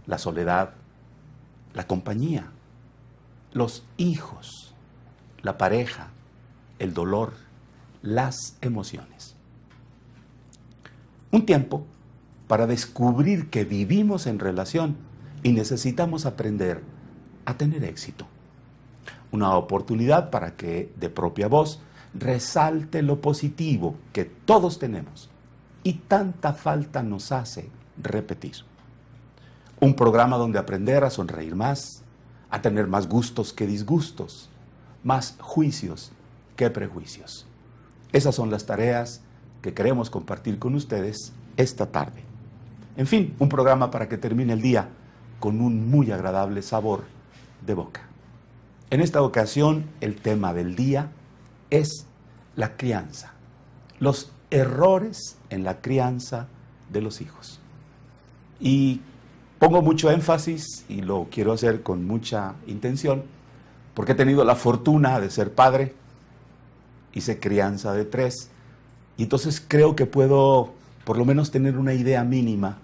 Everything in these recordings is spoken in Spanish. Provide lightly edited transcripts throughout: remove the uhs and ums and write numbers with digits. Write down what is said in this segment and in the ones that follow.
la soledad, la compañía, los hijos, la pareja, el dolor, las emociones. Un tiempo para descubrir que vivimos en relación y necesitamos aprender a tener éxito. Una oportunidad para que de propia voz resalte lo positivo que todos tenemos y tanta falta nos hace repetir. Un programa donde aprender a sonreír más, a tener más gustos que disgustos, más juicios que prejuicios. Esas son las tareas que queremos compartir con ustedes esta tarde. En fin, un programa para que termine el día con un muy agradable sabor de boca. En esta ocasión, el tema del día es la crianza, los errores en la crianza de los hijos. Y pongo mucho énfasis, y lo quiero hacer con mucha intención, porque he tenido la fortuna de ser padre, hice crianza de 3, y entonces creo que puedo por lo menos tener una idea mínima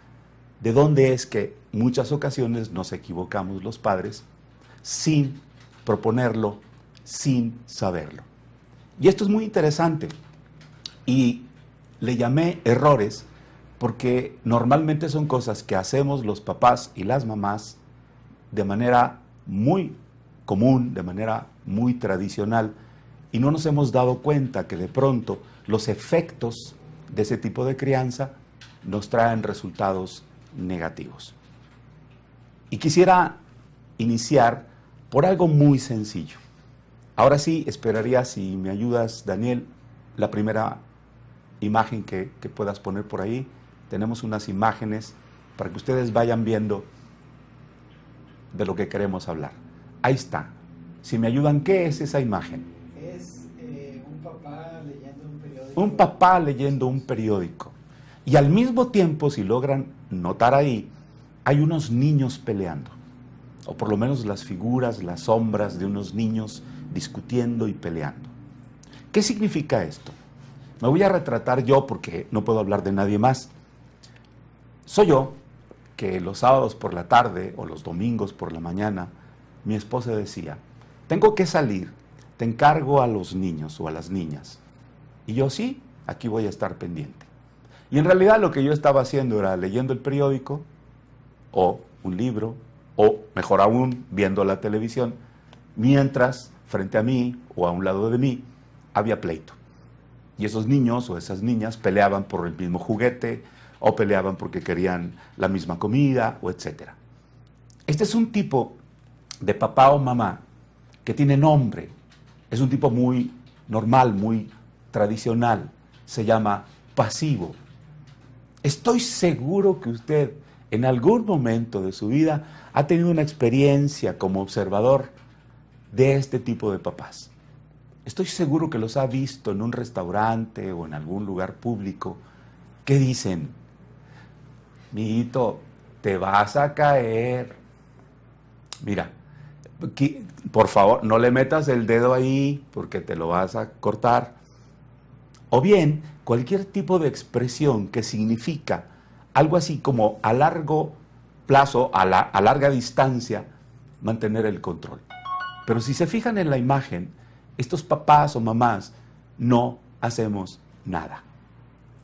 de dónde es que muchas ocasiones nos equivocamos los padres sin proponerlo, sin saberlo. Y esto es muy interesante, y le llamé errores porque normalmente son cosas que hacemos los papás y las mamás de manera muy común, de manera muy tradicional, y no nos hemos dado cuenta que de pronto los efectos de ese tipo de crianza nos traen resultados negativos. Y quisiera iniciar por algo muy sencillo. Ahora sí, esperaría, si me ayudas, Daniel, la primera imagen que puedas poner por ahí. Tenemos unas imágenes para que ustedes vayan viendo de lo que queremos hablar. Ahí está. Si me ayudan, ¿qué es esa imagen? Es un papá leyendo un periódico. Un papá leyendo un periódico. Y al mismo tiempo, si logran notar ahí, hay unos niños peleando. O por lo menos las figuras, las sombras de unos niños discutiendo y peleando. ¿Qué significa esto? Me voy a retratar yo porque no puedo hablar de nadie más. Soy yo que los sábados por la tarde o los domingos por la mañana, mi esposa decía, tengo que salir, te encargo a los niños o a las niñas. Y yo sí, aquí voy a estar pendiente. Y en realidad lo que yo estaba haciendo era leyendo el periódico o un libro o mejor aún viendo la televisión, mientras frente a mí o a un lado de mí había pleito. Y esos niños o esas niñas peleaban por el mismo juguete o peleaban porque querían la misma comida o etcétera. Este es un tipo de papá o mamá que tiene nombre. Es un tipo muy normal, muy tradicional. Se llama pasivo. Estoy seguro que usted en algún momento de su vida ha tenido una experiencia como observador de este tipo de papás. Estoy seguro que los ha visto en un restaurante o en algún lugar público que dicen, mijito, te vas a caer. Mira, por favor, no le metas el dedo ahí porque te lo vas a cortar. O bien, cualquier tipo de expresión que significa algo así como a largo plazo, a larga distancia, mantener el control. Pero si se fijan en la imagen, estos papás o mamás no hacemos nada.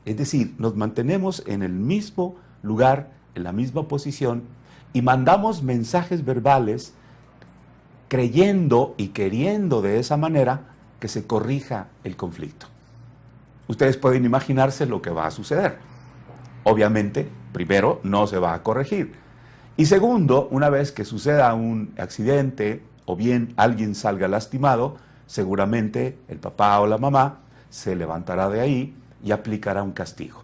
Es decir, nos mantenemos en el mismo lugar, en la misma posición, y mandamos mensajes verbales creyendo y queriendo de esa manera que se corrija el conflicto. Ustedes pueden imaginarse lo que va a suceder. Obviamente, primero, no se va a corregir. Y segundo, una vez que suceda un accidente o bien alguien salga lastimado, seguramente el papá o la mamá se levantará de ahí y aplicará un castigo.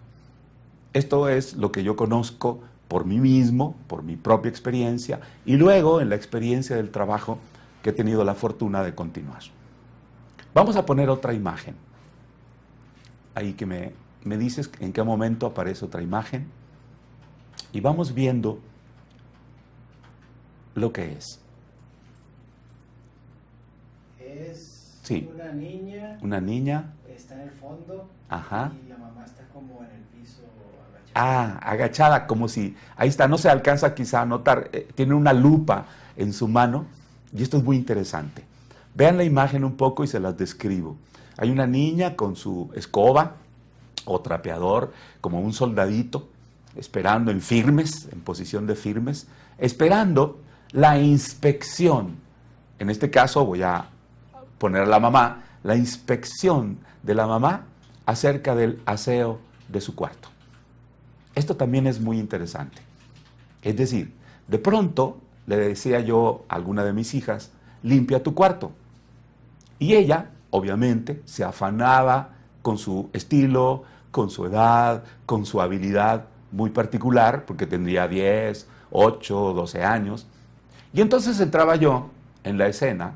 Esto es lo que yo conozco por mí mismo, por mi propia experiencia, y luego en la experiencia del trabajo que he tenido la fortuna de continuar. Vamos a poner otra imagen. Ahí que me dices en qué momento aparece otra imagen. Y vamos viendo lo que es. Es Sí. una niña. Una niña. está en el fondo. Ajá. Y la mamá está como en el piso agachada. Ah, agachada, como si, ahí está, no se alcanza quizá a notar, tiene una lupa en su mano, y esto es muy interesante. Vean la imagen un poco y se las describo. Hay una niña con su escoba o trapeador, como un soldadito, esperando en firmes, en posición de firmes, esperando la inspección. En este caso voy a poner a la mamá, la inspección de la mamá acerca del aseo de su cuarto. Esto también es muy interesante. Es decir, de pronto le decía yo a alguna de mis hijas, limpia tu cuarto. Y ella, obviamente, se afanaba con su estilo, con su edad, con su habilidad muy particular, porque tendría 10, 8, 12 años. Y entonces entraba yo en la escena,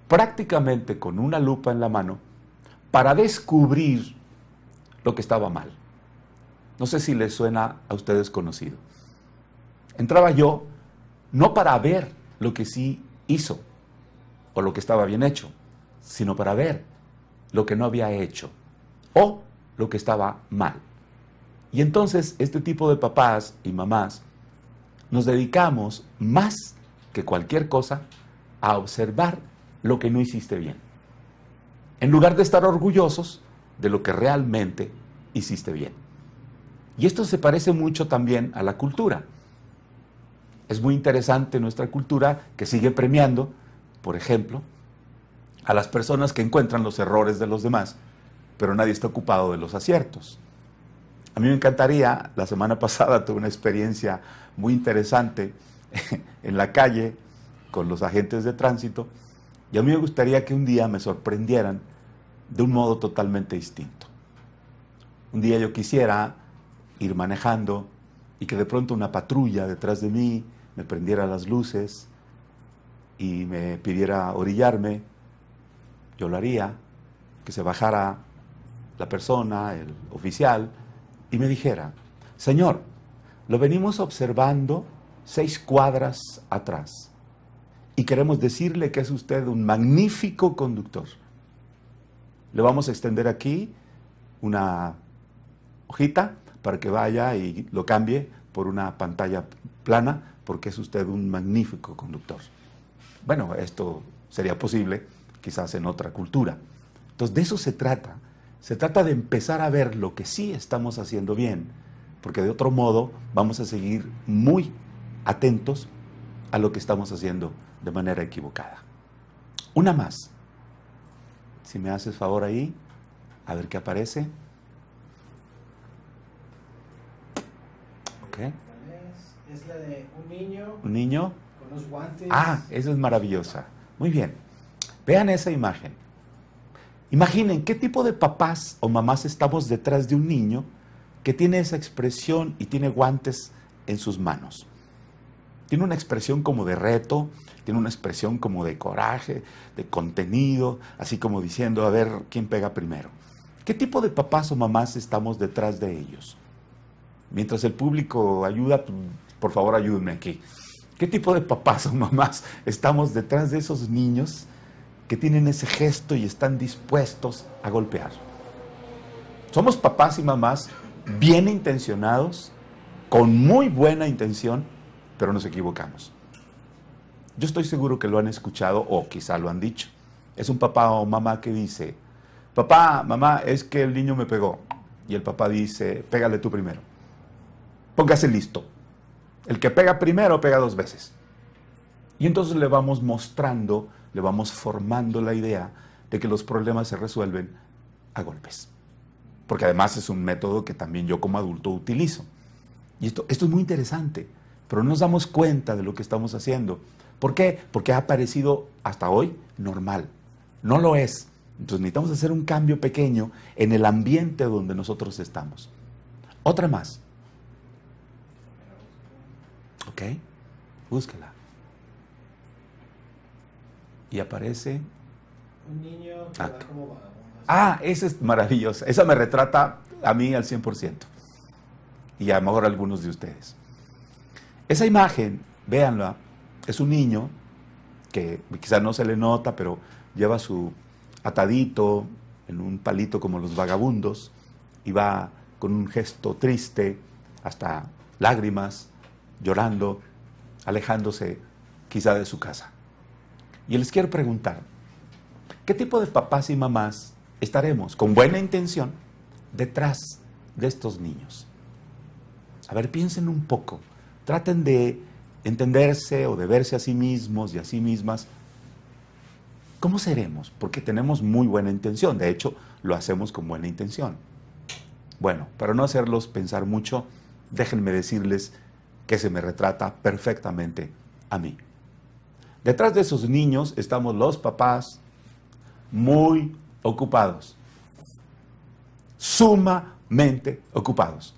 prácticamente con una lupa en la mano, para descubrir lo que estaba mal. No sé si les suena a ustedes conocido. Entraba yo no para ver lo que sí hizo o lo que estaba bien hecho, sino para ver lo que no había hecho o lo que estaba mal. Y entonces este tipo de papás y mamás nos dedicamos más que cualquier cosa a observar lo que no hiciste bien, en lugar de estar orgullosos de lo que realmente hiciste bien. Y esto se parece mucho también a la cultura. Es muy interesante nuestra cultura que sigue premiando, por ejemplo, a las personas que encuentran los errores de los demás, pero nadie está ocupado de los aciertos. A mí me encantaría, la semana pasada tuve una experiencia muy interesante en la calle con los agentes de tránsito, y a mí me gustaría que un día me sorprendieran de un modo totalmente distinto. Un día yo quisiera ir manejando y que de pronto una patrulla detrás de mí me prendiera las luces y me pidiera orillarme. Yo lo haría, que se bajara la persona, el oficial, y me dijera, señor, lo venimos observando 6 cuadras atrás y queremos decirle que es usted un magnífico conductor. Le vamos a extender aquí una hojita para que vaya y lo cambie por una pantalla plana, porque es usted un magnífico conductor. Bueno, esto sería posible quizás en otra cultura. Entonces, de eso se trata. Se trata de empezar a ver lo que sí estamos haciendo bien, porque de otro modo vamos a seguir muy atentos a lo que estamos haciendo de manera equivocada. Una más. Si me haces favor ahí, a ver qué aparece. Ok. Es la de un niño. Un niño. Con los guantes. Ah, esa es maravillosa. Muy bien. Vean esa imagen. Imaginen qué tipo de papás o mamás estamos detrás de un niño que tiene esa expresión y tiene guantes en sus manos. Tiene una expresión como de reto, tiene una expresión como de coraje, de contenido, así como diciendo, a ver quién pega primero. ¿Qué tipo de papás o mamás estamos detrás de ellos? Mientras el público ayuda, por favor ayúdenme aquí. ¿Qué tipo de papás o mamás estamos detrás de esos niños que tienen ese gesto y están dispuestos a golpear? Somos papás y mamás bien intencionados, con muy buena intención, pero nos equivocamos. Yo estoy seguro que lo han escuchado o quizá lo han dicho. Es un papá o mamá que dice, papá, mamá, es que el niño me pegó. Y el papá dice, pégale tú primero. Póngase listo. El que pega primero, pega 2 veces. Y entonces le vamos mostrando, le vamos formando la idea de que los problemas se resuelven a golpes. Porque además es un método que también yo como adulto utilizo. Y esto es muy interesante, pero no nos damos cuenta de lo que estamos haciendo. ¿Por qué? Porque ha parecido hasta hoy normal. No lo es. Entonces necesitamos hacer un cambio pequeño en el ambiente donde nosotros estamos. Otra más. ¿Ok? Búsquela. Y aparece... Un niño que va como vagabundo. Ah, esa es maravillosa. Esa me retrata a mí al 100%. Y a lo mejor a algunos de ustedes. Esa imagen, véanla, es un niño que quizás no se le nota, pero lleva su atadito en un palito como los vagabundos, y va con un gesto triste, hasta lágrimas, llorando, alejándose quizá de su casa. Y les quiero preguntar, ¿qué tipo de papás y mamás estaremos con buena intención detrás de estos niños? A ver, piensen un poco, traten de entenderse o de verse a sí mismos y a sí mismas. ¿Cómo seremos? Porque tenemos muy buena intención, de hecho, lo hacemos con buena intención. Bueno, para no hacerlos pensar mucho, déjenme decirles que se me retrata perfectamente a mí. Detrás de esos niños estamos los papás muy ocupados, sumamente ocupados.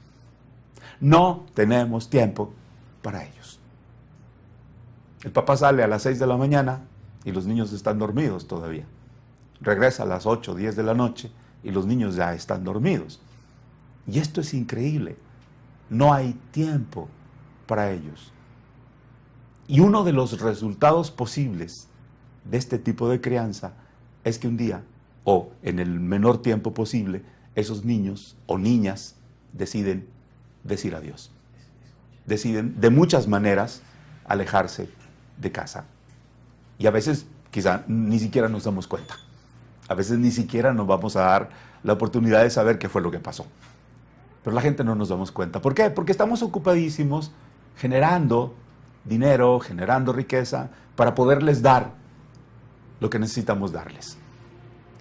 No tenemos tiempo para ellos. El papá sale a las 6 de la mañana y los niños están dormidos todavía. Regresa a las 8 o 10 de la noche y los niños ya están dormidos. Y esto es increíble. No hay tiempo para ellos. Y uno de los resultados posibles de este tipo de crianza es que un día, o en el menor tiempo posible, esos niños o niñas deciden decir adiós. Deciden de muchas maneras alejarse de casa. Y a veces quizá ni siquiera nos damos cuenta. A veces ni siquiera nos vamos a dar la oportunidad de saber qué fue lo que pasó. Pero la gente no nos damos cuenta. ¿Por qué? Porque estamos ocupadísimos generando dinero, generando riqueza para poderles dar lo que necesitamos darles.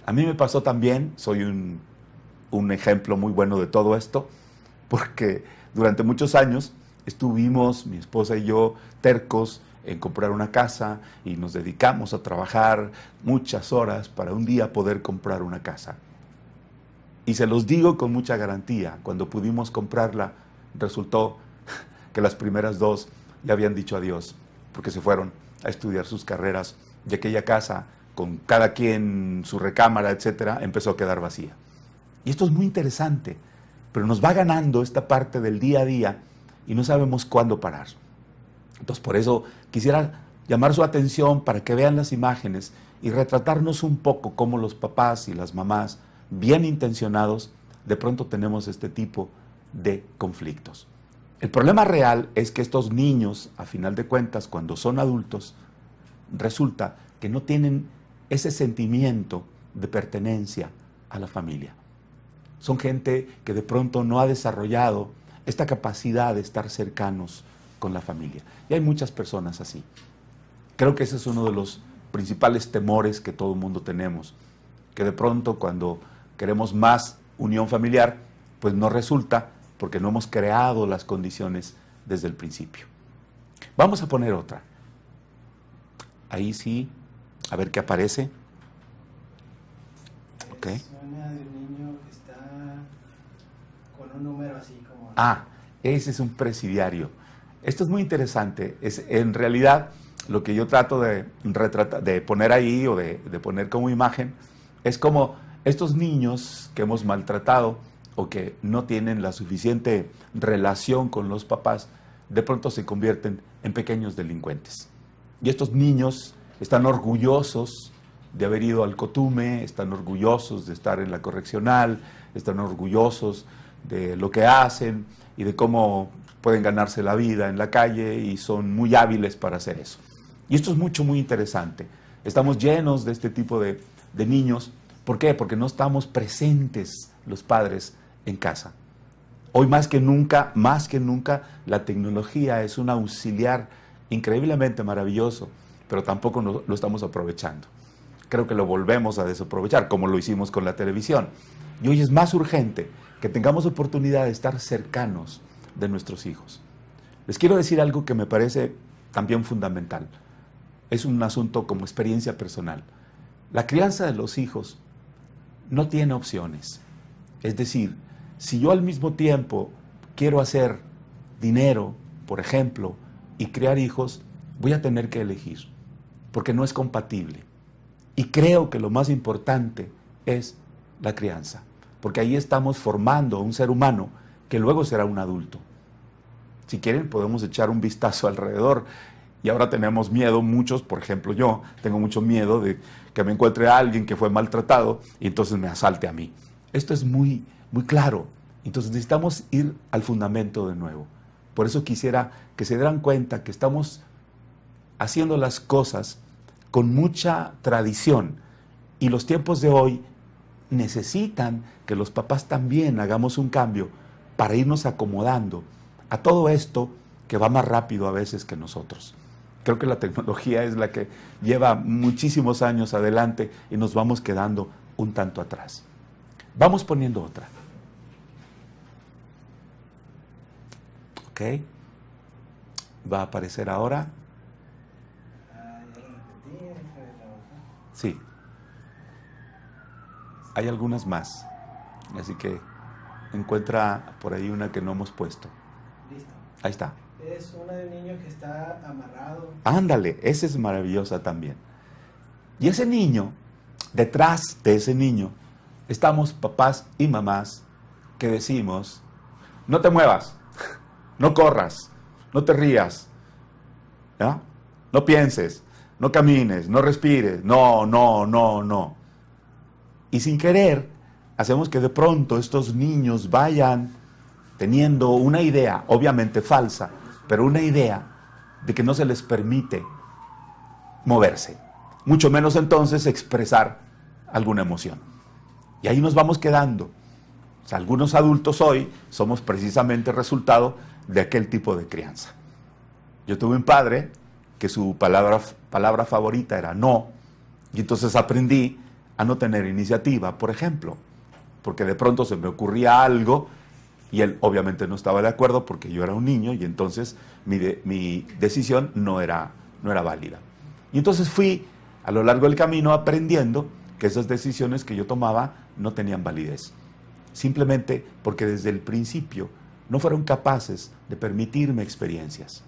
A mí me pasó también, soy un ejemplo muy bueno de todo esto, porque durante muchos años estuvimos, mi esposa y yo, tercos en comprar una casa y nos dedicamos a trabajar muchas horas para un día poder comprar una casa. Y se los digo con mucha garantía, cuando pudimos comprarla, resultó que las primeras dos ya habían dicho adiós, porque se fueron a estudiar sus carreras, y aquella casa, con cada quien su recámara, etcétera, empezó a quedar vacía. Y esto es muy interesante, pero nos va ganando esta parte del día a día y no sabemos cuándo parar. Entonces, por eso quisiera llamar su atención para que vean las imágenes y retratarnos un poco cómo los papás y las mamás, bien intencionados, de pronto tenemos este tipo de conflictos. El problema real es que estos niños, a final de cuentas, cuando son adultos, resulta que no tienen ese sentimiento de pertenencia a la familia. Son gente que de pronto no ha desarrollado esta capacidad de estar cercanos con la familia. Y hay muchas personas así. Creo que ese es uno de los principales temores que todo el mundo tenemos, que de pronto cuando queremos más unión familiar, pues no resulta porque no hemos creado las condiciones desde el principio. Vamos a poner otra. Ahí sí, a ver qué aparece. Ok. Es una de un niño que está con un número así como... Ah, ese es un presidiario. Esto es muy interesante. Es, en realidad, lo que yo trato de poner ahí o de poner como imagen es como estos niños que hemos maltratado o que no tienen la suficiente relación con los papás, de pronto se convierten en pequeños delincuentes. Y estos niños están orgullosos de haber ido al Cotume, están orgullosos de estar en la correccional, están orgullosos de lo que hacen y de cómo pueden ganarse la vida en la calle y son muy hábiles para hacer eso. Y esto es muy interesante. Estamos llenos de este tipo de niños. ¿Por qué? Porque no estamos presentes los padres en casa. Hoy más que nunca, la tecnología es un auxiliar increíblemente maravilloso, pero tampoco lo estamos aprovechando. Creo que lo volvemos a desaprovechar, como lo hicimos con la televisión. Y hoy es más urgente que tengamos oportunidad de estar cercanos de nuestros hijos. Les quiero decir algo que me parece también fundamental. Es un asunto como experiencia personal. La crianza de los hijos no tiene opciones. Es decir, si yo al mismo tiempo quiero hacer dinero, por ejemplo, y crear hijos, voy a tener que elegir, porque no es compatible. Y creo que lo más importante es la crianza, porque ahí estamos formando a un ser humano que luego será un adulto. Si quieren, podemos echar un vistazo alrededor Y ahora tenemos miedo, muchos, por ejemplo yo, tengo mucho miedo de que me encuentre a alguien que fue maltratado y entonces me asalte a mí. Esto es muy, muy claro. Entonces necesitamos ir al fundamento de nuevo. Por eso quisiera que se dieran cuenta que estamos haciendo las cosas con mucha tradición y los tiempos de hoy necesitan que los papás también hagamos un cambio para irnos acomodando a todo esto que va más rápido a veces que nosotros. Creo que la tecnología es la que lleva muchísimos años adelante y nos vamos quedando un tanto atrás. Vamos poniendo otra. Ok. Va a aparecer ahora. Sí. Hay algunas más. Así que encuentra por ahí una que no hemos puesto. Listo. Ahí está. Es una de un niño que está amarrado. Ándale, esa es maravillosa también. Y ese niño, detrás de ese niño, estamos papás y mamás que decimos, no te muevas, no corras, no te rías, ¿ya? No pienses, no camines, no respires, no. Y sin querer, hacemos que de pronto estos niños vayan teniendo una idea, obviamente falsa, pero una idea de que no se les permite moverse, mucho menos entonces expresar alguna emoción. Y ahí nos vamos quedando. O sea, algunos adultos hoy somos precisamente resultado de aquel tipo de crianza. Yo tuve un padre que su palabra favorita era no, y entonces aprendí a no tener iniciativa, por ejemplo, porque de pronto se me ocurría algo y él obviamente no estaba de acuerdo porque yo era un niño y entonces mi decisión no era válida. Y entonces fui a lo largo del camino aprendiendo que esas decisiones que yo tomaba no tenían validez. Simplemente porque desde el principio no fueron capaces de permitirme experiencias.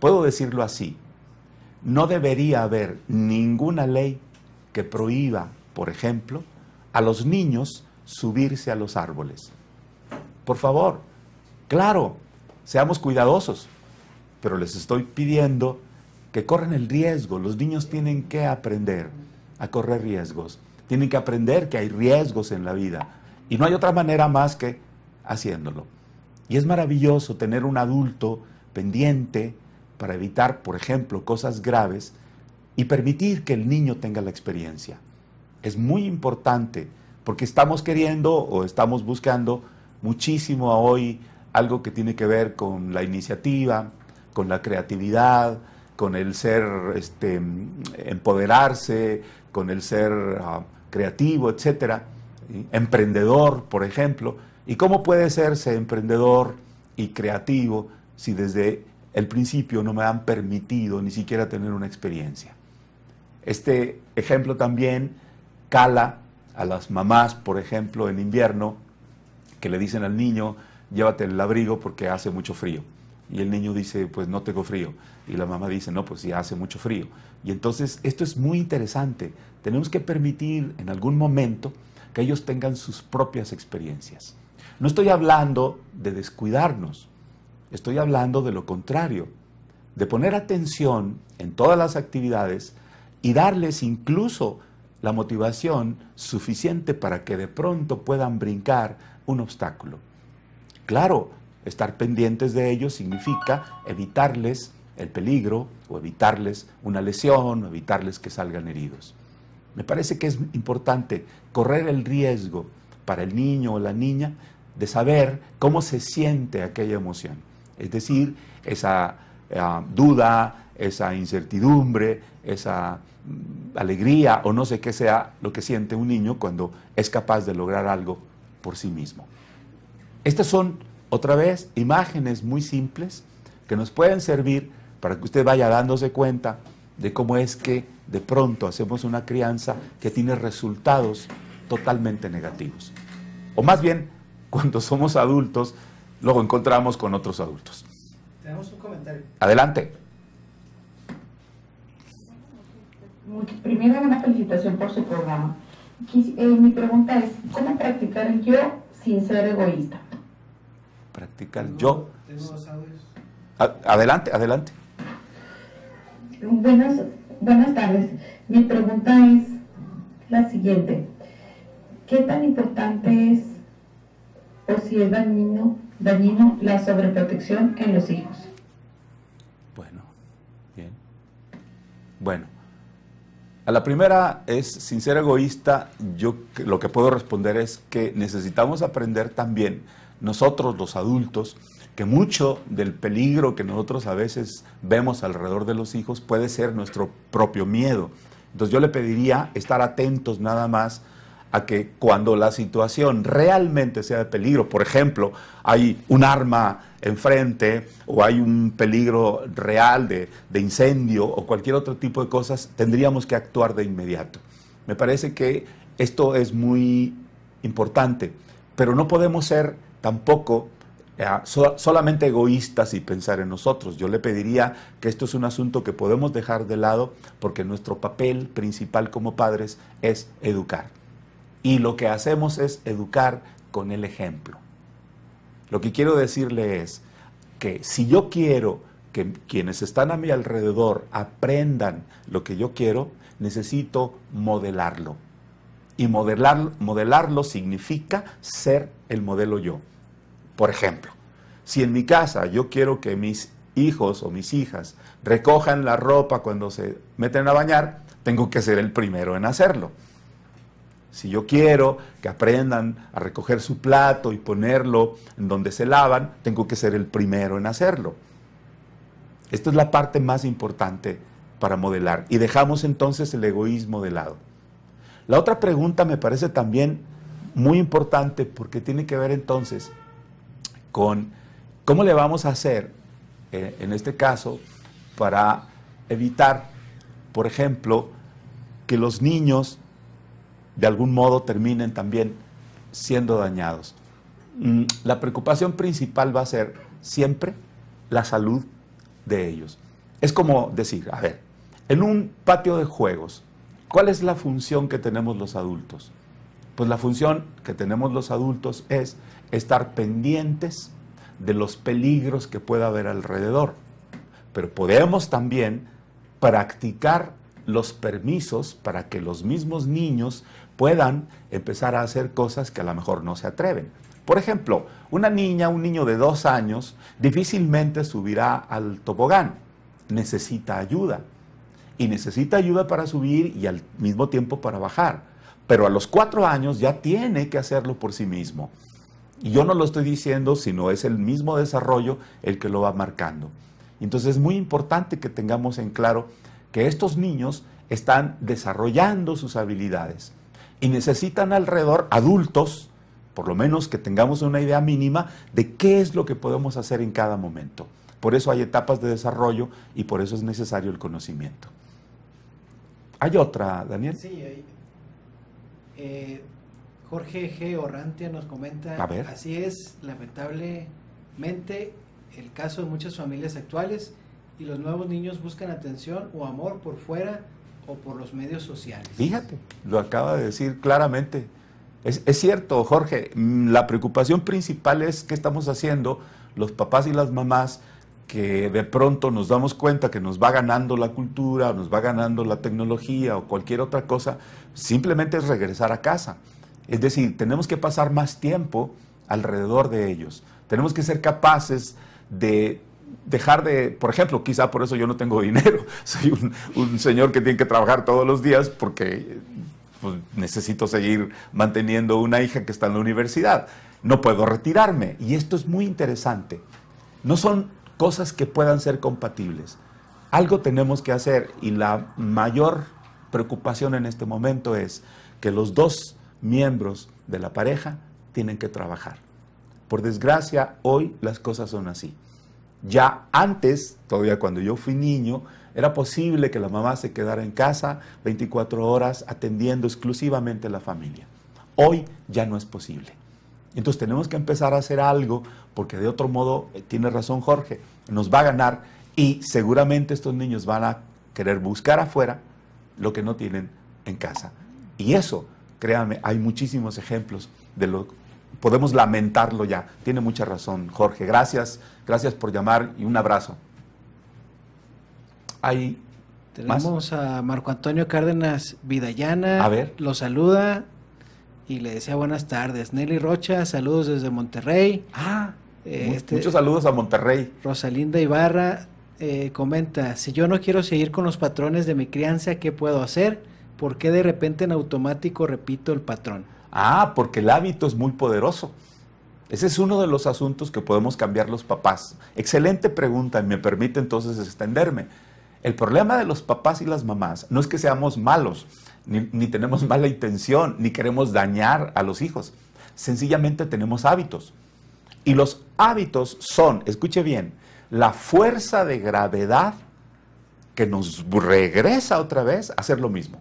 Puedo decirlo así, no debería haber ninguna ley que prohíba, por ejemplo, a los niños subirse a los árboles. Por favor, claro, seamos cuidadosos, pero les estoy pidiendo que corran el riesgo. Los niños tienen que aprender a correr riesgos, tienen que aprender que hay riesgos en la vida y no hay otra manera más que haciéndolo. Y es maravilloso tener un adulto pendiente para evitar, por ejemplo, cosas graves y permitir que el niño tenga la experiencia. Es muy importante porque estamos queriendo o estamos buscando muchísimo hoy algo que tiene que ver con la iniciativa, con la creatividad, con el ser, empoderarse, con el ser creativo, etcétera, emprendedor, por ejemplo. ¿Y cómo puede serse emprendedor y creativo si desde el principio no me han permitido ni siquiera tener una experiencia? Este ejemplo también cala a las mamás, por ejemplo, en invierno, que le dicen al niño, llévate el abrigo porque hace mucho frío. Y el niño dice, pues no tengo frío. Y la mamá dice, no, pues sí hace mucho frío. Y entonces esto es muy interesante. Tenemos que permitir en algún momento que ellos tengan sus propias experiencias. No estoy hablando de descuidarnos, estoy hablando de lo contrario, de poner atención en todas las actividades y darles incluso la motivación suficiente para que de pronto puedan brincar un obstáculo. Claro, estar pendientes de ellos significa evitarles el peligro o evitarles una lesión o evitarles que salgan heridos. Me parece que es importante correr el riesgo para el niño o la niña de saber cómo se siente aquella emoción. Es decir, esa duda, esa incertidumbre, esa alegría o no sé qué sea lo que siente un niño cuando es capaz de lograr algo por sí mismo. Estas son, otra vez, imágenes muy simples que nos pueden servir para que usted vaya dándose cuenta de cómo es que de pronto hacemos una crianza que tiene resultados totalmente negativos. O más bien, cuando somos adultos, luego encontramos con otros adultos. Tenemos un comentario. Adelante. Primero, una felicitación por su programa. Mi pregunta es, ¿cómo practicar el yo sin ser egoísta? Practicar yo. Tengo dos audios. Adelante, adelante. Buenas tardes. Mi pregunta es la siguiente. ¿Qué tan importante es o si es dañino la sobreprotección en los hijos? Bueno, bien. Bueno, a la primera es, sin ser egoísta, yo lo que puedo responder es que necesitamos aprender también, nosotros los adultos, que mucho del peligro que nosotros a veces vemos alrededor de los hijos puede ser nuestro propio miedo. Entonces yo le pediría estar atentos nada más a que cuando la situación realmente sea de peligro, por ejemplo, hay un arma enfrente o hay un peligro real de incendio o cualquier otro tipo de cosas, tendríamos que actuar de inmediato. Me parece que esto es muy importante, pero no podemos ser tampoco solamente egoístas y pensar en nosotros. Yo le pediría que esto es un asunto que podemos dejar de lado porque nuestro papel principal como padres es educar. Y lo que hacemos es educar con el ejemplo. Lo que quiero decirle es que si yo quiero que quienes están a mi alrededor aprendan lo que yo quiero, necesito modelarlo. Y modelarlo significa ser el modelo yo. Por ejemplo, si en mi casa yo quiero que mis hijos o mis hijas recojan la ropa cuando se meten a bañar, tengo que ser el primero en hacerlo. Si yo quiero que aprendan a recoger su plato y ponerlo en donde se lavan, tengo que ser el primero en hacerlo. Esta es la parte más importante para modelar. Y dejamos entonces el egoísmo de lado. La otra pregunta me parece también muy importante porque tiene que ver entonces con cómo le vamos a hacer, en este caso, para evitar, por ejemplo, que los niños de algún modo terminen también siendo dañados. La preocupación principal va a ser siempre la salud de ellos. Es como decir, a ver, en un patio de juegos, ¿cuál es la función que tenemos los adultos? Pues la función que tenemos los adultos es estar pendientes de los peligros que pueda haber alrededor. Pero podemos también practicar los permisos para que los mismos niños puedan empezar a hacer cosas que a lo mejor no se atreven. Por ejemplo, una niña, un niño de 2 años difícilmente subirá al tobogán. Necesita ayuda. Y necesita ayuda para subir y al mismo tiempo para bajar. Pero a los 4 años ya tiene que hacerlo por sí mismo. Y yo no lo estoy diciendo, sino es el mismo desarrollo el que lo va marcando. Entonces es muy importante que tengamos en claro que estos niños están desarrollando sus habilidades y necesitan alrededor adultos, por lo menos que tengamos una idea mínima de qué es lo que podemos hacer en cada momento. Por eso hay etapas de desarrollo y por eso es necesario el conocimiento. ¿Hay otra, Daniel? Sí, Jorge G. Orrantia nos comenta, así es lamentablemente el caso de muchas familias actuales y los nuevos niños buscan atención o amor por fuera o por los medios sociales. Fíjate, lo acaba de decir claramente. Es cierto, Jorge, la preocupación principal es qué estamos haciendo los papás y las mamás que de pronto nos damos cuenta que nos va ganando la cultura, nos va ganando la tecnología o cualquier otra cosa, simplemente es regresar a casa. Es decir, tenemos que pasar más tiempo alrededor de ellos. Tenemos que ser capaces de dejar de, por ejemplo, quizá por eso yo no tengo dinero. Soy un señor que tiene que trabajar todos los días porque pues, necesito seguir manteniendo una hija que está en la universidad. No puedo retirarme. Y esto es muy interesante. No son cosas que puedan ser compatibles. Algo tenemos que hacer y la mayor preocupación en este momento es que los dos miembros de la pareja tienen que trabajar. Por desgracia, hoy las cosas son así. Ya antes, todavía cuando yo fui niño, era posible que la mamá se quedara en casa 24 horas atendiendo exclusivamente a la familia. Hoy ya no es posible. Entonces tenemos que empezar a hacer algo porque de otro modo, tiene razón Jorge, nos va a ganar y seguramente estos niños van a querer buscar afuera lo que no tienen en casa. Y eso, créanme, hay muchísimos ejemplos de lo podemos lamentarlo ya. Tiene mucha razón, Jorge. Gracias por llamar y un abrazo. ¿Hay Tenemos a Marco Antonio Cárdenas Vidallana. A ver. Lo saluda y le desea buenas tardes. Nelly Rocha, saludos desde Monterrey. Muchos saludos a Monterrey. Rosalinda Ibarra comenta, si yo no quiero seguir con los patrones de mi crianza, ¿qué puedo hacer? ¿Por qué de repente en automático repito el patrón? Porque el hábito es muy poderoso. Ese es uno de los asuntos que podemos cambiar los papás. Excelente pregunta y me permite entonces extenderme. El problema de los papás y las mamás no es que seamos malos, ni tenemos mala intención, ni queremos dañar a los hijos. Sencillamente tenemos hábitos. Y los hábitos son, escuche bien, la fuerza de gravedad que nos regresa otra vez a hacer lo mismo.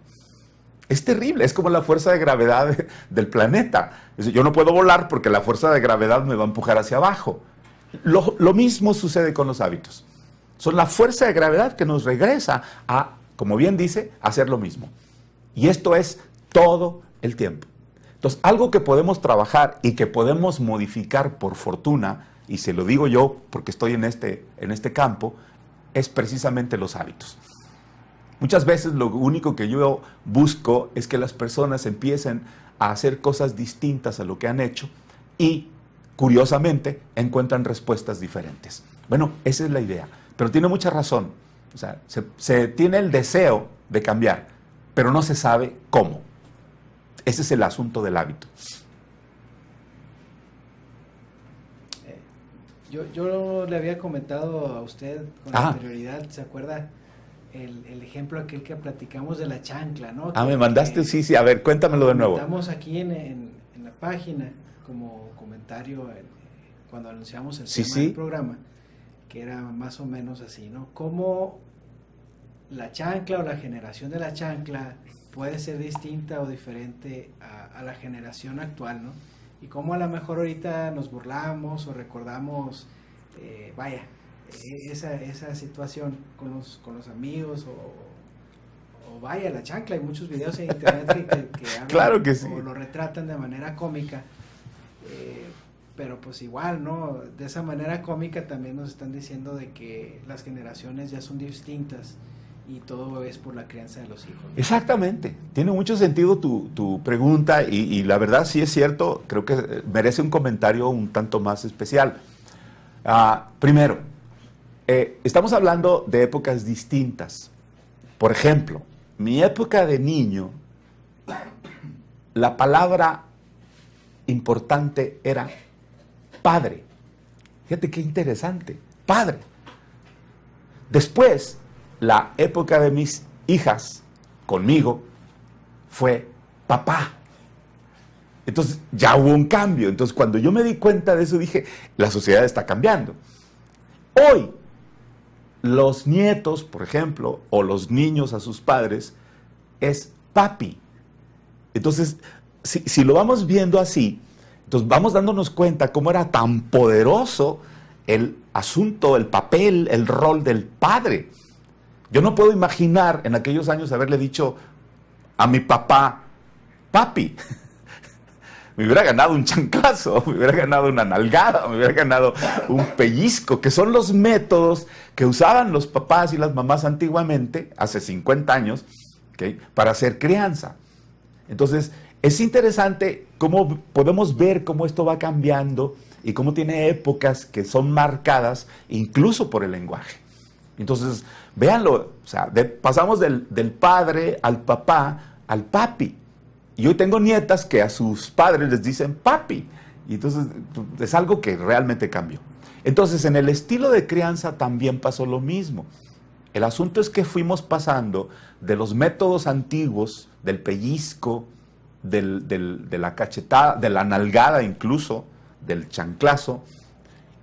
Es terrible, es como la fuerza de gravedad del planeta. Yo no puedo volar porque la fuerza de gravedad me va a empujar hacia abajo. Lo mismo sucede con los hábitos. Son la fuerza de gravedad que nos regresa a, como bien dice, hacer lo mismo. Y esto es todo el tiempo. Entonces, algo que podemos trabajar y que podemos modificar por fortuna, y se lo digo yo porque estoy en este campo, es precisamente los hábitos. Muchas veces lo único que yo busco es que las personas empiecen a hacer cosas distintas a lo que han hecho y, curiosamente, encuentran respuestas diferentes. Bueno, esa es la idea. Pero tiene mucha razón. O sea, se tiene el deseo de cambiar, pero no se sabe cómo. Ese es el asunto del hábito. Yo le había comentado a usted con anterioridad, ¿se acuerda? El ejemplo aquel que platicamos de la chancla, ¿no? Me mandaste, sí, a ver, cuéntamelo de nuevo. Estamos aquí en la página como comentario cuando anunciamos el tema del programa, que era más o menos así, ¿no? Cómo la chancla o la generación de la chancla puede ser distinta o diferente a la generación actual, ¿no? Y cómo a lo mejor ahorita nos burlamos o recordamos, esa situación con los amigos o vaya, la chancla. Hay muchos videos en internet que hablan, claro que sí, o lo retratan de manera cómica, pero pues igual, ¿no? De esa manera cómica también nos están diciendo de que las generaciones ya son distintas y todo es por la crianza de los hijos, ¿no? Exactamente, tiene mucho sentido tu pregunta y la verdad sí es cierto, creo que merece un comentario un tanto más especial. Primero, estamos hablando de épocas distintas. Por ejemplo, mi época de niño, la palabra importante era padre. Fíjate qué interesante, padre. Después, la época de mis hijas conmigo fue papá. Entonces ya hubo un cambio. Entonces cuando yo me di cuenta de eso dije, la sociedad está cambiando. Hoy, los nietos, por ejemplo, o los niños a sus padres, es papi. Entonces, si lo vamos viendo así, entonces vamos dándonos cuenta cómo era tan poderoso el asunto, el papel, el rol del padre. Yo no puedo imaginar en aquellos años haberle dicho a mi papá, papi. Me hubiera ganado un chanclazo, me hubiera ganado una nalgada, me hubiera ganado un pellizco, que son los métodos que usaban los papás y las mamás antiguamente, hace 50 años, ¿okay?, para hacer crianza. Entonces, es interesante cómo podemos ver cómo esto va cambiando y cómo tiene épocas que son marcadas incluso por el lenguaje. Entonces, véanlo, o sea, pasamos del padre al papá al papi. Y hoy tengo nietas que a sus padres les dicen papi. Y entonces es algo que realmente cambió. Entonces, en el estilo de crianza también pasó lo mismo. El asunto es que fuimos pasando de los métodos antiguos, del pellizco, de la cachetada, de la nalgada incluso, del chanclazo.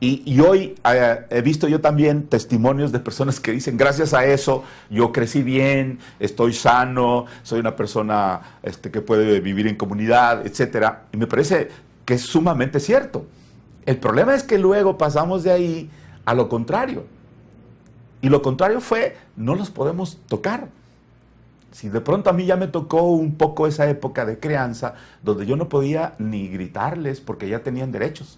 Y hoy he visto yo también testimonios de personas que dicen, gracias a eso yo crecí bien, estoy sano, soy una persona que puede vivir en comunidad, etc. Y me parece que es sumamente cierto. El problema es que luego pasamos de ahí a lo contrario. Y lo contrario fue, no los podemos tocar. Si de pronto a mí ya me tocó un poco esa época de crianza, donde yo no podía ni gritarles porque ya tenían derechos.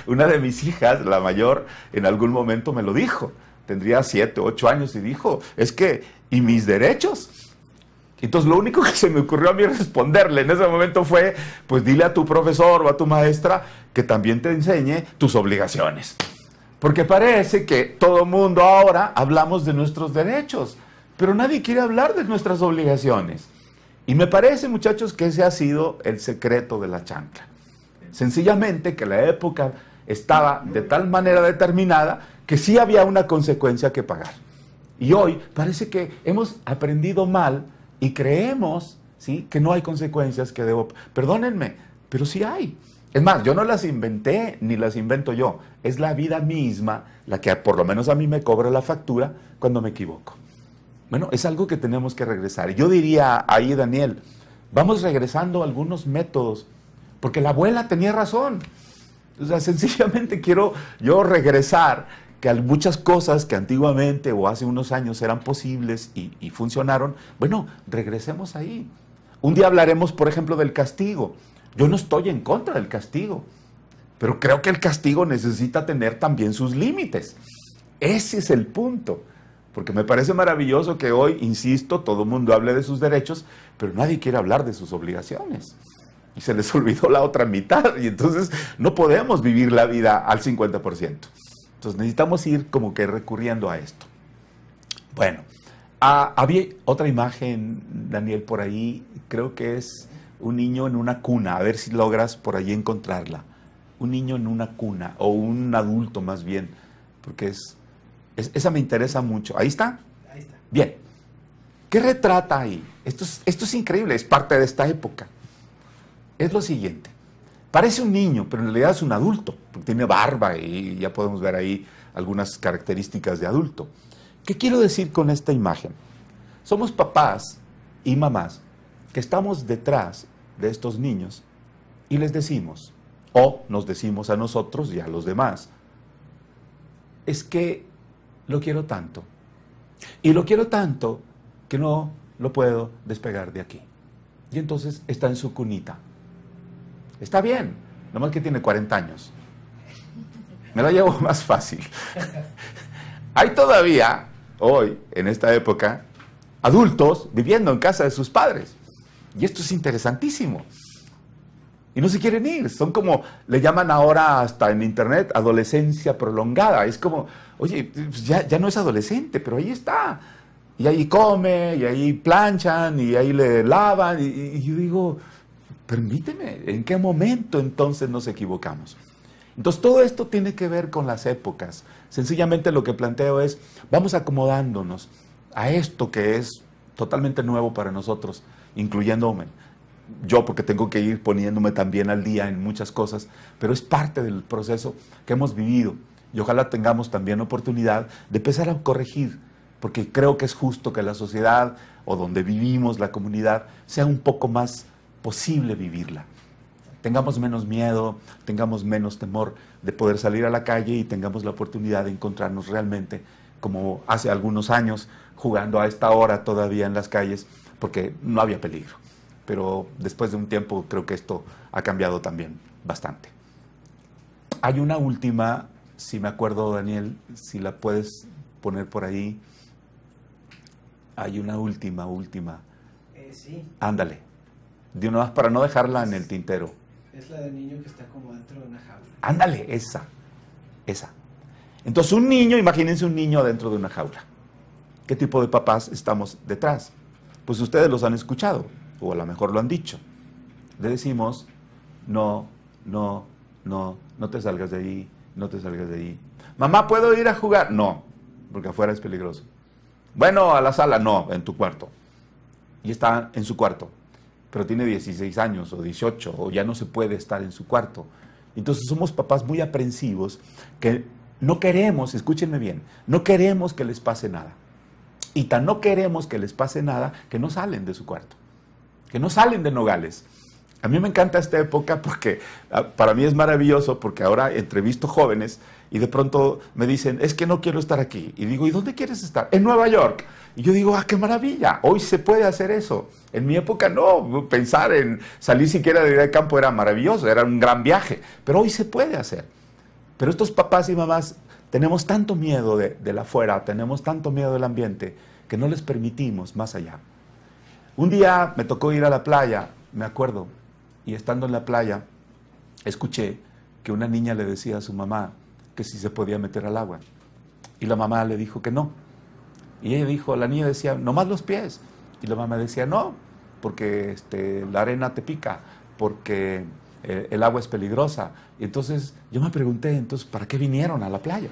Una de mis hijas, la mayor, en algún momento me lo dijo. tendría 7, 8 años, y dijo, es que, ¿y mis derechos? Entonces lo único que se me ocurrió a mí responderle en ese momento fue, pues dile a tu profesor o a tu maestra que también te enseñe tus obligaciones. Porque parece que todo mundo ahora hablamos de nuestros derechos, pero nadie quiere hablar de nuestras obligaciones. Y me parece, muchachos, que ese ha sido el secreto de la chancla. Sencillamente que la época estaba de tal manera determinada que sí había una consecuencia que pagar. Y hoy parece que hemos aprendido mal y creemos, ¿sí?, que no hay consecuencias que debo... Perdónenme, pero sí hay. Es más, yo no las inventé ni las invento yo. Es la vida misma la que por lo menos a mí me cobra la factura cuando me equivoco. Bueno, es algo que tenemos que regresar. Yo diría ahí, Daniel, vamos regresando a algunos métodos, porque la abuela tenía razón. O sea, sencillamente quiero yo regresar que hay muchas cosas que antiguamente o hace unos años eran posibles y funcionaron. Bueno, regresemos ahí. Un día hablaremos, por ejemplo, del castigo. Yo no estoy en contra del castigo, pero creo que el castigo necesita tener también sus límites. Ese es el punto. Porque me parece maravilloso que hoy, insisto, todo el mundo hable de sus derechos, pero nadie quiere hablar de sus obligaciones. Y se les olvidó la otra mitad, y entonces no podemos vivir la vida al 50%. Entonces necesitamos ir como que recurriendo a esto. Bueno, había otra imagen, Daniel, por ahí, creo que es un niño en una cuna, a ver si logras por ahí encontrarla. Un niño en una cuna, o un adulto más bien, porque esa me interesa mucho. ¿Ahí está? Ahí está. Bien. ¿Qué retrata ahí? Esto es increíble, es parte de esta época. Es lo siguiente. Parece un niño, pero en realidad es un adulto, porque tiene barba y ya podemos ver ahí algunas características de adulto. ¿Qué quiero decir con esta imagen? Somos papás y mamás que estamos detrás de estos niños y les decimos, o nos decimos a nosotros y a los demás, es que lo quiero tanto. Y lo quiero tanto que no lo puedo despegar de aquí. Y entonces está en su cunita. Está bien, nomás que tiene 40 años. Me la llevo más fácil. Hay todavía, hoy, en esta época, adultos viviendo en casa de sus padres. Y esto es interesantísimo. Y no se quieren ir. Son como, le llaman ahora hasta en internet, adolescencia prolongada. Es como, oye, pues ya no es adolescente, pero ahí está. Y ahí come, y ahí planchan, y ahí le lavan. Y yo digo, permíteme, ¿en qué momento entonces nos equivocamos? Entonces todo esto tiene que ver con las épocas. Sencillamente lo que planteo es, vamos acomodándonos a esto que es totalmente nuevo para nosotros, incluyéndome. Yo, porque tengo que ir poniéndome también al día en muchas cosas, pero es parte del proceso que hemos vivido. Y ojalá tengamos también oportunidad de empezar a corregir, porque creo que es justo que la sociedad, o donde vivimos, la comunidad, sea un poco más posible vivirla. Tengamos menos miedo, tengamos menos temor de poder salir a la calle y tengamos la oportunidad de encontrarnos realmente, como hace algunos años, jugando a esta hora todavía en las calles, porque no había peligro. Pero después de un tiempo creo que esto ha cambiado también bastante. Hay una última, si me acuerdo, Daniel, si la puedes poner por ahí. Hay una última. Sí. Ándale. De una vez para no dejarla en el tintero. Es la del niño que está como dentro de una jaula. Ándale, esa. Entonces un niño, imagínense un niño dentro de una jaula. ¿Qué tipo de papás estamos detrás? Pues ustedes los han escuchado, o a lo mejor lo han dicho. Le decimos, no te salgas de ahí, no te salgas de ahí. Mamá, ¿puedo ir a jugar? No, porque afuera es peligroso. Bueno, a la sala, no, en tu cuarto. Y está en su cuarto, pero tiene 16 años o 18, o ya no se puede estar en su cuarto. Entonces somos papás muy aprensivos que no queremos, escúchenme bien, no queremos que les pase nada. Y tan no queremos que les pase nada que no salen de su cuarto, que no salen de Nogales. A mí me encanta esta época porque para mí es maravilloso, porque ahora entrevisto jóvenes y de pronto me dicen, es que no quiero estar aquí. Y digo, ¿y dónde quieres estar? En Nueva York. Y yo digo, qué maravilla, hoy se puede hacer eso. En mi época no, pensar en salir siquiera de ir al campo era maravilloso, era un gran viaje, pero hoy se puede hacer. Pero estos papás y mamás tenemos tanto miedo del afuera, tenemos tanto miedo del ambiente, que no les permitimos más allá. Un día me tocó ir a la playa, me acuerdo, y estando en la playa, escuché que una niña le decía a su mamá que si se podía meter al agua. Y la mamá le dijo que no. Y ella dijo, la niña decía, nomás los pies. Y la mamá decía, no, porque la arena te pica, porque el agua es peligrosa. Y entonces yo me pregunté, entonces, ¿para qué vinieron a la playa?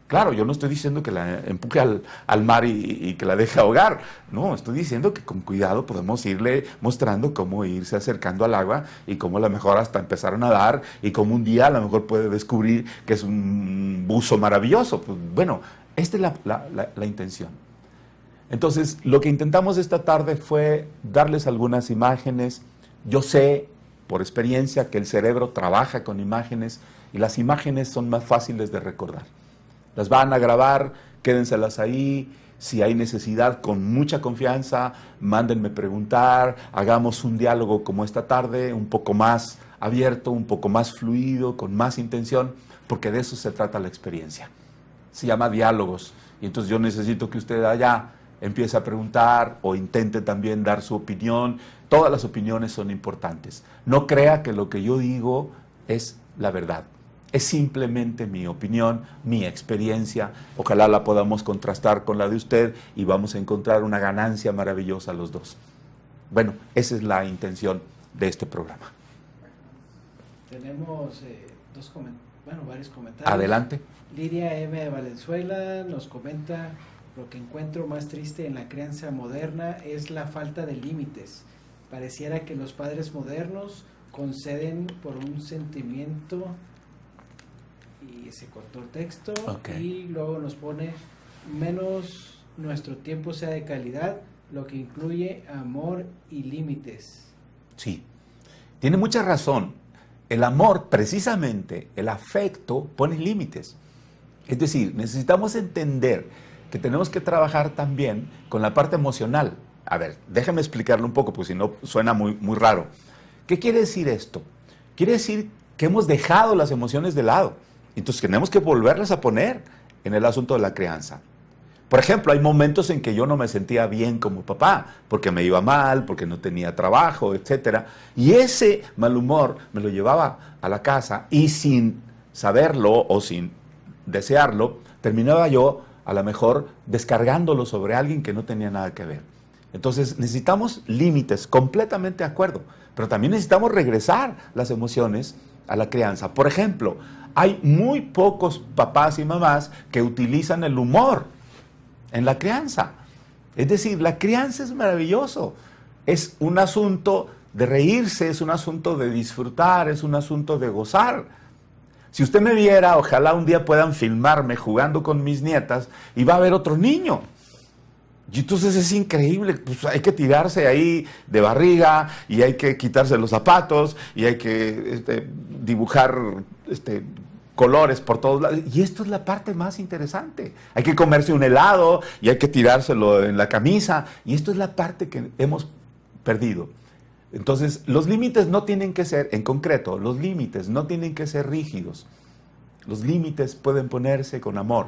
Claro, yo no estoy diciendo que la empuje al mar y que la deje ahogar. No, estoy diciendo que con cuidado podemos irle mostrando cómo irse acercando al agua y cómo a lo mejor hasta empezar a nadar y cómo un día a lo mejor puede descubrir que es un buzo maravilloso. Pues, bueno, esta es la intención. Entonces, lo que intentamos esta tarde fue darles algunas imágenes. Yo sé, por experiencia, que el cerebro trabaja con imágenes y las imágenes son más fáciles de recordar. Las van a grabar, quédenselas ahí. Si hay necesidad, con mucha confianza, mándenme preguntar, hagamos un diálogo como esta tarde, un poco más abierto, un poco más fluido, con más intención, porque de eso se trata la experiencia. Se llama diálogos. Y entonces yo necesito que usted allá empiece a preguntar o intente también dar su opinión. Todas las opiniones son importantes. No crea que lo que yo digo es la verdad. Es simplemente mi opinión, mi experiencia. Ojalá la podamos contrastar con la de usted y vamos a encontrar una ganancia maravillosa los dos. Bueno, esa es la intención de este programa. Tenemos varios comentarios. Adelante. Lidia M. de Valenzuela nos comenta: lo que encuentro más triste en la crianza moderna es la falta de límites. Pareciera que los padres modernos conceden por un sentimiento. Y se cortó el texto. Okay. Y luego nos pone: menos nuestro tiempo sea de calidad, lo que incluye amor y límites. Sí, tiene mucha razón. El amor, precisamente, el afecto, pone límites. Es decir, necesitamos entender que tenemos que trabajar también con la parte emocional. A ver, déjame explicarlo un poco, porque si no suena muy raro. ¿Qué quiere decir esto? Quiere decir que hemos dejado las emociones de lado. Entonces tenemos que volverlas a poner en el asunto de la crianza. Por ejemplo, hay momentos en que yo no me sentía bien como papá, porque me iba mal, porque no tenía trabajo, etc. Y ese mal humor me lo llevaba a la casa y sin saberlo o sin desearlo, terminaba yo a lo mejor descargándolo sobre alguien que no tenía nada que ver. Entonces necesitamos límites, completamente de acuerdo, pero también necesitamos regresar las emociones a la crianza. Por ejemplo, hay muy pocos papás y mamás que utilizan el humor en la crianza. Es decir, la crianza es maravilloso. Es un asunto de reírse, es un asunto de disfrutar, es un asunto de gozar. Si usted me viera, ojalá un día puedan filmarme jugando con mis nietas y va a haber otro niño. Y entonces es increíble, pues hay que tirarse ahí de barriga y hay que quitarse los zapatos y hay que dibujar colores por todos lados. Y esto es la parte más interesante. Hay que comerse un helado y hay que tirárselo en la camisa. Y esto es la parte que hemos perdido. Entonces, los límites no tienen que ser, en concreto, los límites no tienen que ser rígidos. Los límites pueden ponerse con amor.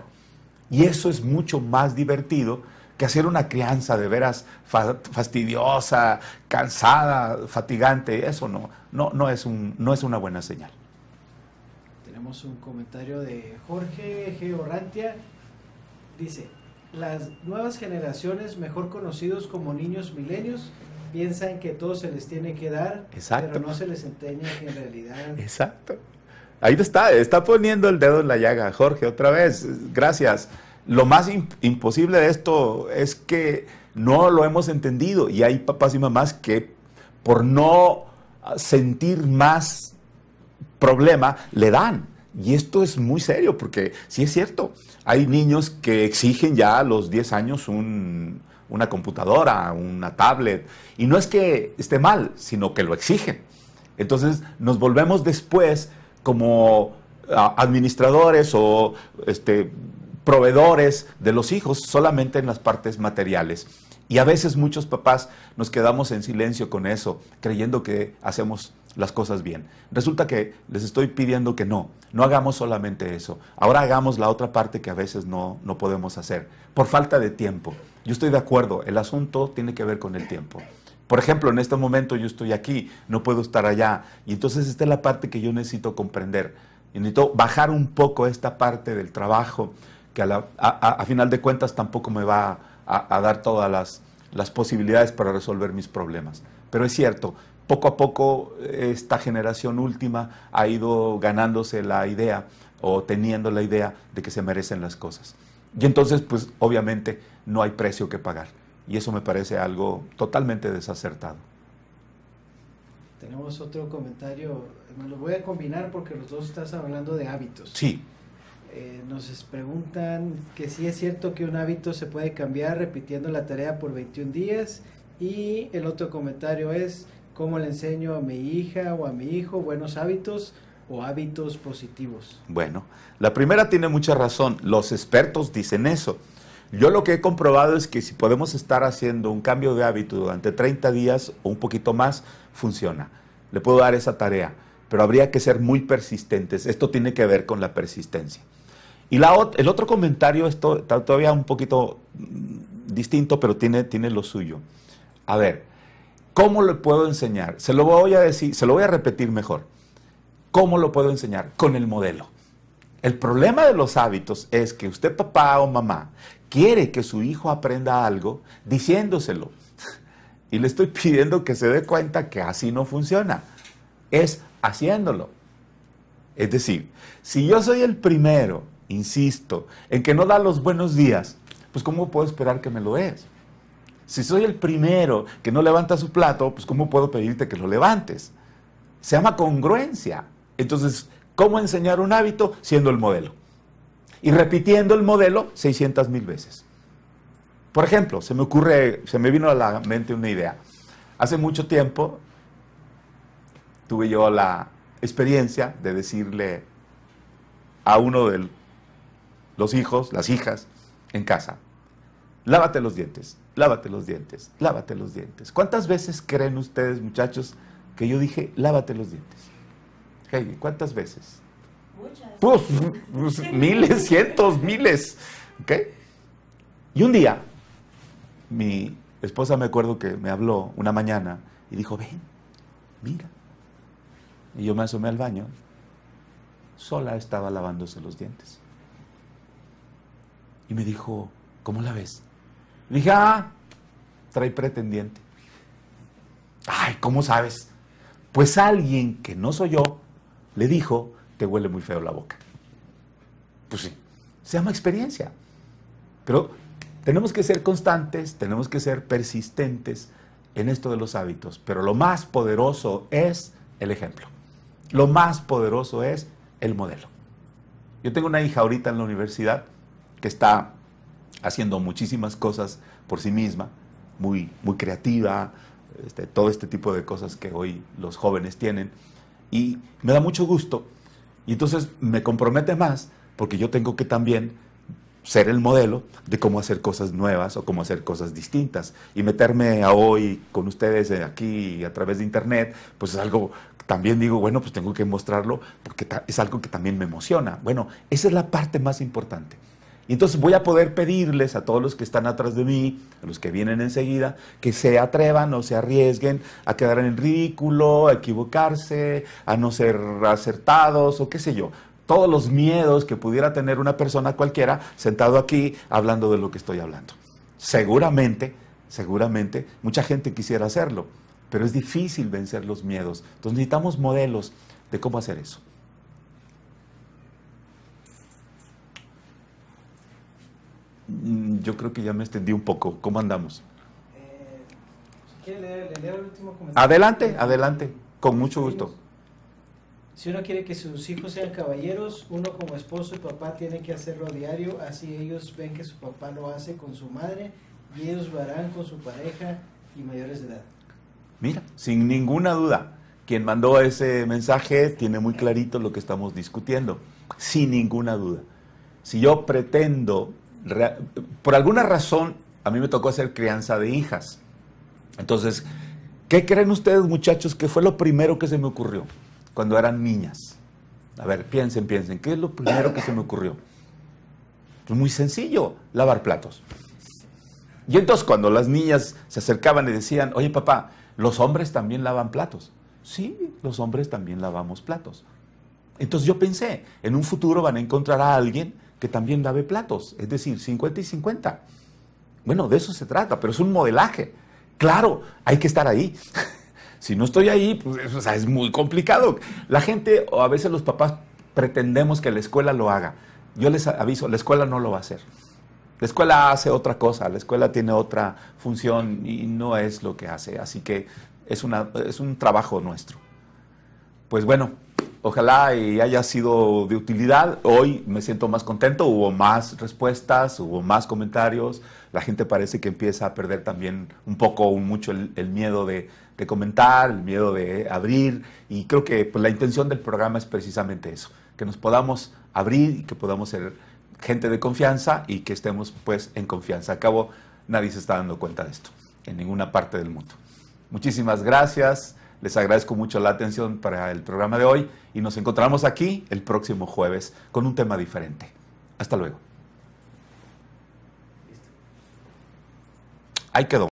Y eso es mucho más divertido que hacer una crianza de veras fastidiosa, cansada, fatigante. Eso no es una buena señal. Tenemos un comentario de Jorge G. Orrantia. Dice: las nuevas generaciones, mejor conocidos como niños milenios, piensan que todo se les tiene que dar. Exacto. Pero no se les enseña que en realidad... Exacto. Ahí está poniendo el dedo en la llaga, Jorge, otra vez. Gracias. Lo más imposible de esto es que no lo hemos entendido y hay papás y mamás que por no sentir más problema le dan. Y esto es muy serio porque sí es cierto, hay niños que exigen ya a los 10 años una computadora, una tablet, y no es que esté mal, sino que lo exigen. Entonces nos volvemos después como administradores o proveedores de los hijos solamente en las partes materiales. Y a veces muchos papás nos quedamos en silencio con eso, creyendo que hacemos las cosas bien. Resulta que les estoy pidiendo que no hagamos solamente eso. Ahora hagamos la otra parte que a veces no podemos hacer, por falta de tiempo. Yo estoy de acuerdo, el asunto tiene que ver con el tiempo. Por ejemplo, en este momento yo estoy aquí, no puedo estar allá, y entonces esta es la parte que yo necesito comprender. Y necesito bajar un poco esta parte del trabajo, que a final de cuentas tampoco me va a dar todas las posibilidades para resolver mis problemas. Pero es cierto, poco a poco esta generación última ha ido ganándose la idea o teniendo la idea de que se merecen las cosas. Y entonces, pues obviamente no hay precio que pagar. Y eso me parece algo totalmente desacertado. Tenemos otro comentario, me lo voy a combinar porque los dos estás hablando de hábitos. Sí. Nos preguntan que si es cierto que un hábito se puede cambiar repitiendo la tarea por 21 días. Y el otro comentario es, ¿cómo le enseño a mi hija o a mi hijo buenos hábitos o hábitos positivos? Bueno, la primera tiene mucha razón. Los expertos dicen eso. Yo lo que he comprobado es que si podemos estar haciendo un cambio de hábito durante 30 días o un poquito más, funciona. Le puedo dar esa tarea, pero habría que ser muy persistentes. Esto tiene que ver con la persistencia. Y el otro comentario es todavía un poquito distinto, pero tiene lo suyo. A ver, ¿cómo le puedo enseñar? Se lo voy a repetir mejor. ¿Cómo lo puedo enseñar? Con el modelo. El problema de los hábitos es que usted, papá o mamá, quiere que su hijo aprenda algo diciéndoselo. Y le estoy pidiendo que se dé cuenta que así no funciona. Es haciéndolo. Es decir, si yo soy el primero, insisto, en que no da los buenos días, pues ¿cómo puedo esperar que me lo des? Si soy el primero que no levanta su plato, pues ¿cómo puedo pedirte que lo levantes? Se llama congruencia. Entonces, ¿cómo enseñar un hábito? Siendo el modelo. Y repitiendo el modelo 600,000 veces. Por ejemplo, se me vino a la mente una idea. Hace mucho tiempo tuve yo la experiencia de decirle a uno de los hijos, las hijas, en casa, lávate los dientes, lávate los dientes, lávate los dientes. ¿Cuántas veces creen ustedes, muchachos, que yo dije, lávate los dientes? Heidi, ¿cuántas veces? Muchas. Pues, miles, cientos, miles. ¿Okay? Y un día, mi esposa me acuerdo que me habló una mañana y dijo, ven, mira. Y yo me asomé al baño, sola estaba lavándose los dientes. Y me dijo, ¿cómo la ves? Le dije, trae pretendiente. Ay, ¿cómo sabes? Pues alguien que no soy yo le dijo, te huele muy feo la boca. Pues sí, se llama experiencia. Pero tenemos que ser constantes, tenemos que ser persistentes en esto de los hábitos. Pero lo más poderoso es el ejemplo. Lo más poderoso es el modelo. Yo tengo una hija ahorita en la universidad que está haciendo muchísimas cosas por sí misma, muy creativa, todo este tipo de cosas que hoy los jóvenes tienen. Y me da mucho gusto. Y entonces me compromete más porque yo tengo que también ser el modelo de cómo hacer cosas nuevas o cómo hacer cosas distintas. Y meterme a hoy con ustedes aquí a través de internet, pues es algo que también digo, bueno, pues tengo que mostrarlo porque es algo que también me emociona. Bueno, esa es la parte más importante. Y entonces voy a poder pedirles a todos los que están atrás de mí, a los que vienen enseguida, que se atrevan o se arriesguen a quedar en el ridículo, a equivocarse, a no ser acertados o qué sé yo. Todos los miedos que pudiera tener una persona cualquiera sentado aquí hablando de lo que estoy hablando. Seguramente, mucha gente quisiera hacerlo, pero es difícil vencer los miedos. Entonces necesitamos modelos de cómo hacer eso. Yo creo que ya me extendí un poco. ¿Cómo andamos? Si quiere leer el último comentario. Adelante, con mucho gusto. Si uno quiere que sus hijos sean caballeros, uno como esposo y papá tiene que hacerlo a diario, así ellos ven que su papá lo hace con su madre y ellos lo harán con su pareja y mayores de edad. Mira, sin ninguna duda, quien mandó ese mensaje tiene muy clarito lo que estamos discutiendo, sin ninguna duda. Si yo pretendo, por alguna razón, a mí me tocó hacer crianza de hijas. Entonces, ¿Qué creen ustedes, muchachos, que fue lo primero que se me ocurrió cuando eran niñas? A ver, piensen, ¿qué es lo primero que se me ocurrió? Pues muy sencillo, lavar platos. Y entonces cuando las niñas se acercaban y decían, oye papá, ¿los hombres también lavan platos? Sí, los hombres también lavamos platos. Entonces yo pensé, en un futuro van a encontrar a alguien que también lave platos, es decir, 50 y 50. Bueno, de eso se trata, pero es un modelaje. Claro, hay que estar ahí. Si no estoy ahí, pues o sea, es muy complicado. La gente, o a veces los papás, pretendemos que la escuela lo haga. Yo les aviso, la escuela no lo va a hacer. La escuela hace otra cosa, la escuela tiene otra función y no es lo que hace. Así que es un trabajo nuestro. Pues bueno, ojalá y haya sido de utilidad. Hoy me siento más contento, hubo más respuestas, hubo más comentarios. La gente parece que empieza a perder también un poco o mucho el miedo de comentar, el miedo de abrir. Y creo que pues, la intención del programa es precisamente eso, que nos podamos abrir y que podamos ser gente de confianza y que estemos pues en confianza. Al cabo, nadie se está dando cuenta de esto en ninguna parte del mundo. Muchísimas gracias. Les agradezco mucho la atención para el programa de hoy y nos encontramos aquí el próximo jueves con un tema diferente. Hasta luego. Ahí quedó.